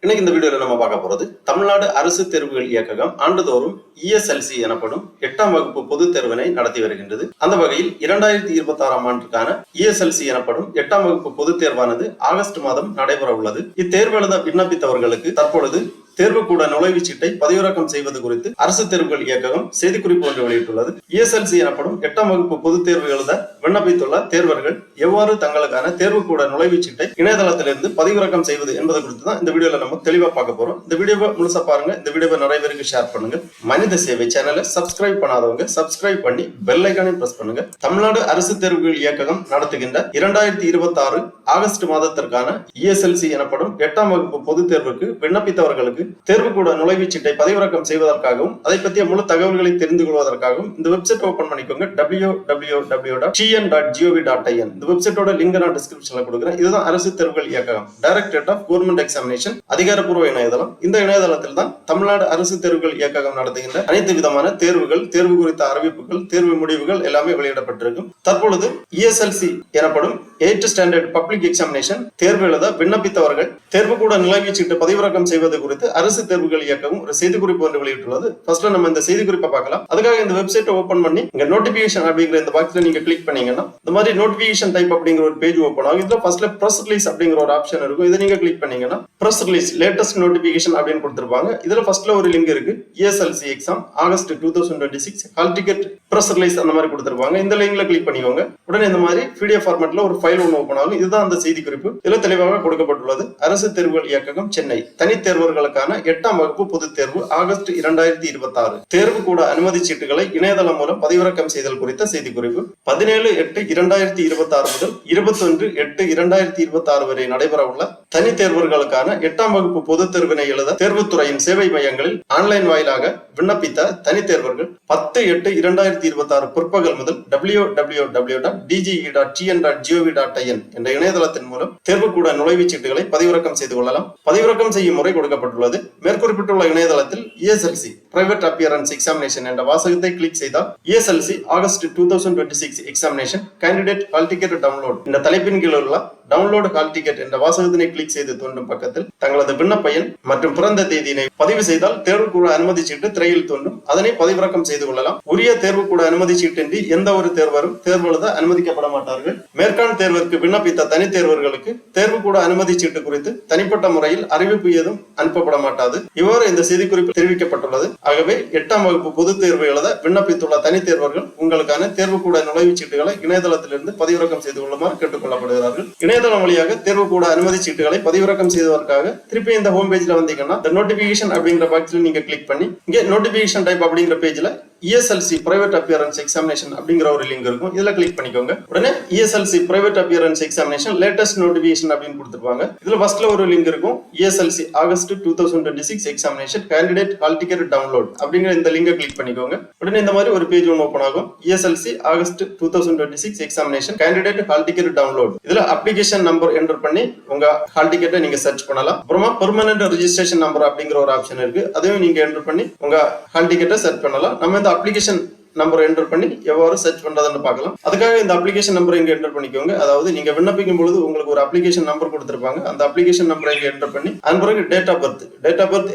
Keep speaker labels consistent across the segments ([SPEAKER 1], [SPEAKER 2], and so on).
[SPEAKER 1] இன்னைக்கு இந்த வீடியோல நம்ம பார்க்க போறது தமிழ்நாடு அரசு தேர்வுகள் இயக்ககம் ஆண்டுதோறும் ESLC எனப்படும் 8ஆம் வகுப்பு பொதுத் தேர்வினை நடத்தி வருகின்றது. அந்த வகையில் 2026ஆம் ஆண்டுக்கான ESLC எனப்படும் 8ஆம் வகுப்பு பொதுத் தேர்வானது ஆகஸ்ட் மாதம் நடைபெற உள்ளது. இத்தேர்வு எழுத விண்ணப்பித்தவர்களுக்கு தற்பொழுது தேர்வுக்கூட நுழைவுச் சீட்டை பதிவிறக்கம் செய்வது குறித்து அரசு தேர்வுகள் இயக்ககம் செய்திக்குறிப்பு ஒன்று வெளியிட்டுள்ளது. ESLC எனப்படும் 8ஆம் வகுப்பு பொதுத் தேர்வு எழுத விண்ணப்பித்துள்ள தேர்வர்கள் எவ்வாறு தங்களுக்கான தேர்வுக்கூட நுழைவுச் சீட்டை இணையதளத்திலிருந்து பதிவிறக்கம் செய்வது என்பது குறித்து தான் இந்த வீடியோல நம்ம தெளிவா பார்க்க போறோம். இந்த வீடியோவை முழுசா பாருங்க. இந்த வீடியோவை நிறைய பேருக்கு ஷேர் பண்ணுங்க. மனித சேவை சேனலை சப்ஸ்கிரைப் பண்ணாதவங்க சப்ஸ்கிரைப் பண்ணி பெல் ஐகானையும் பிரஸ் பண்ணுங்க. தமிழ்நாடு அரசு தேர்வுகள் இயக்ககம் நடத்துகின்ற 2026 ஆகஸ்ட் மாதத்திற்கான ESLC எனப்படும் 8ஆம் வகுப்பு பொதுத் தேர்வுக்கு விண்ணப்பித்தவர்களுக்கு தேர்வுக்கூட நுழைவுச் சீட்டை பதிவிறக்கம் செய்வதற்காகவும் அதை பற்றிய முழு தகவல்களை தெரிந்து கொள்வதற்காகவும் இந்த வெப்சைட் ஓபன் பண்ணிக்கோங்க. www.tn.gov.in. இந்த வெப்சைட்டோட லிங்க் நான் டிஸ்கிரிப்ஷன்ல கொடுக்குறேன். இதுதான் அரசு தேர்வுகள் இயக்ககம், டைரக்டரேட் ஆஃப் கவர்மெண்ட் எக்ஸாமினேஷன் அதிகாரப்பூர்வ இணையதளம். இந்த இணையதளத்தில் தான் தமிழ்நாடு அரசு தேர்வுகள் இயக்ககம் நடத்துகின்ற அனைத்து விதமான தேர்வுகள், தேர்வு குறித்த அறிவிப்புகள், தேர்வு முடிவுகள் எல்லாமே வெளியிடப்பட்டிருக்கும். தற்பொழுது ESLC எனப்படும் 8th ஸ்டாண்டர்ட் பப்ளிக் எக்ஸாமினேஷன் தேர்வு எழுத விண்ணப்பித்தவர்கள் தேர்வுக்கூட நுழைவுச் சீட்டு பதிவிறக்கம் செய்வது குறித்து அரசு தேர்வுகள் இயக்ககம் ஒரு செய்திக்குறிப்பு ஒன்று வெளியிட்டுள்ளது. ஃபர்ஸ்ட்ல நம்ம இந்த செய்திக்குறிப்பை பார்க்கலாம். அதுக்காக இந்த வெப்சைட்டை ஓபன் பண்ணி இங்க நோட்டிபிகேஷன் அப்படிங்கிற இந்த பாக்ஸ்ல நீங்க கிளிக் பண்ணீங்கன்னா இந்த மாதிரி நோட்டிபிகேஷன் டைப் அப்படிங்கிற ஒரு பேஜ் ஓபன் ஆகும். இதுல ஃபர்ஸ்ட்ல பிரஸ் ரிலீஸ் அப்படிங்கிற ஒரு ஆப்ஷன் இருக்கும். இதை நீங்க கிளிக் பண்ணீங்கன்னா பிரஸ் ரிலீஸ் லேட்டஸ்ட் நோட்டிபிகேஷன் அப்படின்னு கொடுத்திருப்பாங்க. இதுல ஃபர்ஸ்ட்ல ஒரு லிங்க் இருக்கு. ESLC exam August 2026 hall ticket press release அந்த மாதிரி கொடுத்திருப்பாங்க. இந்த லிங்க்ல கிளிக் பண்ணிக்கோங்க. உடனே இந்த மாதிரி PDF ஃபார்மேட்ல ஒரு ஃபைல் ஒன்று ஓபன் ஆகும். இதுதான் அந்த செய்திக்குறிப்பு. இதுல தெளிவாக கொடுக்கப்பட்டுள்ளது. அரசு தேர்வுகள் இயக்ககம் சென்னை தனித் தேர்வர்களுக்கான 8ஆம் வகுப்பு பொதுத் தேர்வு ஆகஸ்ட் 2026 தேர்வு கூட அனுமதி சீட்டுகளை இணையதளம் மூலம் பதிவிறக்கம் செய்தல் குறித்த செய்திக்குறிப்பு 17/8/2026 முதல் 21/8/2026 வரை நடைபெற உள்ள தனி தேர்வர்களுக்கான 8ஆம் வகுப்பு பொதுத் தேர்வினை எழுத தேர்வுத்துறையின் சேவை மையங்களில் ஆன்லைன் வாயிலாக விண்ணப்பித்த தனி தேர்வர்கள் 10/8/2026 பிற்பகல் முதல் www.dge.tn.gov.in என்ற இணையதளத்தின் மூலம் தேர்வுக்கூட நுழைவுச் சீட்டுகளை பதிவிறக்கம் செய்து கொள்ளலாம். பதிவிறக்கம் செய்யும் முறை கொடுக்கப்பட்டுள்ளது. மேற்குறிப்பிட்டுள்ள இணையதளத்தில் ESLC பிரைவேட் அப்பியரன்ஸ் எக்ஸாமினேஷன் என்ற வாசகத்தை கிளிக் செய்தால் ESLC August 2026 examination candidate hall ticket download இந்த தலைப்பின் கீழ் உள்ள டவுன்லோட் ஹால் டிக்கெட் என்ற வாசகத்தினை கிளிக் செய்து தோன்றும் பக்கத்தில் தங்களது விண்ணப்ப எண் மற்றும் பிறந்த தேதியினை பதிவு செய்தால் தேர்வுக்கூட அனுமதி சீட்டு திரையில் தோன்றும். அதனை பதிவிறக்கம் செய்து கொள்ளலாம். உரிய தேர்வுக்கூட அனுமதி சீட்டின்றி எந்த ஒரு தேர்வரும் தேர்வு எழுத அனுமதிக்கப்பட மாட்டார்கள். மேற்காண் தேர்விற்கு விண்ணப்பித்த தனி தேர்வர்களுக்கு தேர்வுக்கூட அனுமதி சீட்டு குறித்து தனிப்பட்ட முறையில் அறிவிப்பு ஏதும் அனுப்பப்பட மாட்டாது. இவ்வாறு இந்த செய்திக்குறிப்பில் தெரிவிக்கப்பட்டுள்ளது. ஆகவே 8ஆம் வகுப்பு பொதுத் தேர்வு எழுத விண்ணப்பித்துள்ள தனி தேர்வர்கள் உங்களுக்கான தேர்வுக்கூட நுழைவுச் சீட்டுகளை இணையதளத்திலிருந்து பதிவிறக்கம் செய்து கொள்ளுமாறு கேட்டுக் கொள்ளப்படுகிறார்கள். இணையதளம் வழியாக தேர்வுக்கூட அனுமதி சீட்டுகளை பதிவிறக்கம் செய்வதற்காக திருப்பி இந்த ஹோம் பேஜ்ல வந்தீங்கன்னா நோட்டிபிகேஷன் அப்படிங்கிற பாக்ஸ்ல நீங்க கிளிக் பண்ணி இங்க நோட்டிபிகேஷன் டைப் அப்படிங்கிற பேஜ்ல ESLC பிரைவேட் அப்பியரன்ஸ் எக்ஸாமினேஷன் அப்படிங்கிற ஒரு லிங்க் இருக்கும். இதுல கிளிக் பண்ணிக்கோங்க. உடனே ESLC private appearance examination latest notification அப்படின்னு கொடுத்திருப்பாங்க. இதுல ஃபர்ஸ்ட்ல ஒரு லிங்க் இருக்கும். ESLC August 2026 examination candidate hall ticket download அப்படிங்கிற இந்த லிங்கை கிளிக் பண்ணிக்கோங்க. உடனே இந்த மாதிரி ஒரு பேஜ் ஒன்று ஓபன் ஆகும். ESLC August 2026 examination candidate hall ticket download. இதுல அப்ளிகேஷன் நம்பர் என்டர் பண்ணி உங்க ஹால் டிக்கெட்டை நீங்க சர்ச் பண்ணலாம். அப்புறமா பெர்மனன்ட் ரெஜிஸ்ட்ரேஷன் நம்பர் அப்படிங்கிற ஒரு ஆப்ஷன் இருக்கு. அதையும் நீங்க என்டர் பண்ணி உங்க ஹால் டிக்கெட்டை சர்ச் பண்ணலாம். நம்ம இந்த அப்ளிகேஷன் நம்பர் என்டர் பண்ணி எவ்வாறு சர்ச் பண்றதுன்னு பார்க்கலாம். அதுக்காக இந்த அப்ளிகேஷன் நம்பர் இங்க என்டர் பண்ணிக்கோங்க. அதாவது நீங்க விண்ணப்பிக்கும் பொழுது உங்களுக்கு ஒரு அப்ளிகேஷன் நம்பர் கொடுத்திருப்பாங்க. அந்த அப்ளிகேஷன் நம்பரை இங்க என்டர் பண்ணி அதன் பிறகு டேட் ஆஃப் பர்த்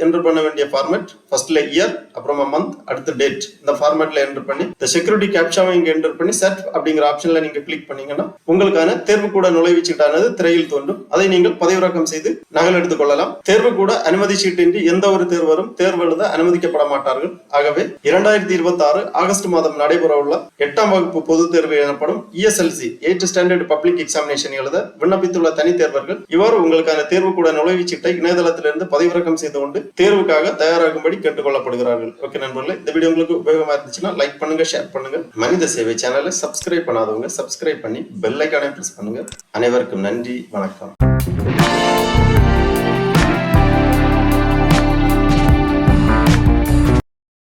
[SPEAKER 1] என்டர் பண்ண வேண்டிய ஃபார்மேட் ஃபர்ஸ்ட்ல இயர், அப்புறமா மந்த், அடுத்து டேட் இந்த ஃபார்மேட்ல என்டர் பண்ணி இந்த செக்யூரிட்டி கேப்சாவை இங்க என்டர் பண்ணி சர்ச் அப்படிங்கிற ஆப்ஷன்ல நீங்க கிளிக் பண்ணீங்கன்னா உங்களுக்கான தேர்வுக்கூட நுழைவுச் சீட்டானது திரையில் தோன்றும். அதை நீங்கள் பதிவிறக்கம் செய்து நகல் எடுத்துக் கொள்ளலாம். தேர்வுக்கூட அனுமதி சீட்டின்றி எந்த ஒரு தேர்வரும் தேர்வு எழுத அனுமதிக்கப்பட மாட்டார்கள். ஆகவே 2026 ஆகஸ்ட் மாதம் நடைபெற உள்ள 8ஆம் வகுப்பு பொதுத் தேர்வு எனப்படும் ESLC 8th standard public examination எழுத விண்ணப்பித்துள்ள தனி தேர்வர்கள் இவ்வாறு உங்களுக்கான தேர்வுக்கூட நுழைவுச் சீட்டை இணையதளத்திலிருந்து பதிவிறக்கம் செய்து கொண்டு தேர்வுக்காக தயாராகும்படி கேட்டுக் கொள்ளப்படுகிறார்கள். ஓகே நண்பர்களே, இந்த வீடியோ உங்களுக்கு உபயோகமா இருந்துச்சுன்னா லைக் பண்ணுங்க, ஷேர் பண்ணுங்க. மனித சேவை சேனலை சப்ஸ்கிரைப் பண்ணாதவங்க சப்ஸ்கிரைப் பண்ணி பெல் ஐகானை பிரஸ் பண்ணுங்க. அனைவருக்கும் நன்றி, வணக்கம்.